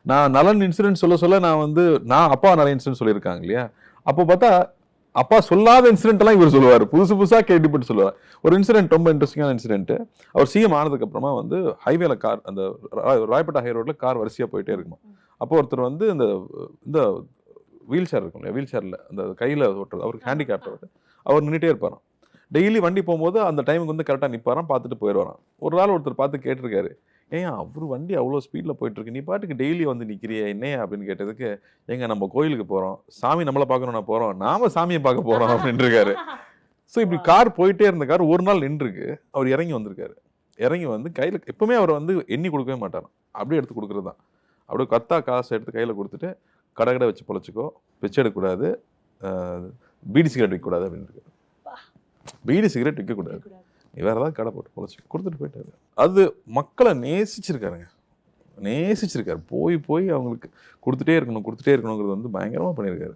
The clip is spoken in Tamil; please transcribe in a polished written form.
நான் நலன் இன்சிடென்ட் சொல்ல நான் வந்து நான் அப்பா நிறைய இன்சிடென்ட் சொல்லியிருக்காங்க இல்லையா, அப்போ பார்த்தா அப்பா சொல்லாத இன்சிடென்ட் எல்லாம் இவர் சொல்லுவார், புதுசா கேள்விப்பட்டு சொல்லுவார். ஒரு இன்சிடென்ட் ரொம்ப இன்ட்ரெஸ்டிங்கான இன்சிடென்ட். அவர் சிஎம் ஆனதுக்கு அப்புறமா வந்து ஹைவேல கார், அந்த ராயப்பேட்டா ஹை ரோட்ல கார் வரிசையா போயிட்டே இருக்குமா. அப்போ ஒருத்தர் வந்து இந்த இந்த வீல் சேர் இருக்கும் இல்லையா, வீல் சேர்ல அந்த கையில ஓட்டுறது, அவருக்கு ஹேண்டிகேப்ட், அவர் நின்றுட்டே இருப்பாராம். டெய்லி வண்டி போகும்போது அந்த டைமுக்கு வந்து கரெக்டாக நிற்பாராம், பார்த்துட்டு போயிடுவாராம். ஒரு நாள் ஒருத்தர் பார்த்து கேட்டிருக்காரு, ஏன் அவர் வண்டி அவ்வளோ ஸ்பீடில் போயிட்டுருக்கு, நீ பாட்டுக்கு டெய்லி வந்து நிற்கிறிய என்னையா அப்படின்னு கேட்டதுக்கு, எங்க நம்ம கோயிலுக்கு போகிறோம், சாமி நம்மளை பார்க்கணும்னா போகிறோம், நாம சாமியை பார்க்க போகிறோம் அப்படின்னு இருக்காரு. ஸோ இப்படி கார் போயிட்டே இருந்த கார் ஒரு நாள் நின்றுருக்கு. அவர் இறங்கி வந்திருக்காரு. இறங்கி வந்து கையில் எப்பவுமே அவர் வந்து எண்ணி கொடுக்கவே மாட்டாராம், அப்படியே எடுத்து கொடுக்குறது தான். அப்படியே கத்தா காசை எடுத்து கையில் கொடுத்துட்டு, கடை வச்சு பொழைச்சிக்கோ, பிச்சை எடுக்கக்கூடாது, பீடி சிகரெட் விற்கக்கூடாது அப்படின்னு இருக்கு. பீடி சிகரெட் விற்கக்கூடாது, நீ வேற ஏதாவது கடை போட்டு பொழைச்சி கொடுத்துட்டு போயிட்டாரு. அது மக்களை நேசிச்சிருக்காருங்க, நேசிச்சிருக்காரு. போய் அவங்களுக்கு கொடுத்துட்டே இருக்கணுங்கிறது வந்து பயங்கரமாக பண்ணியிருக்காரு.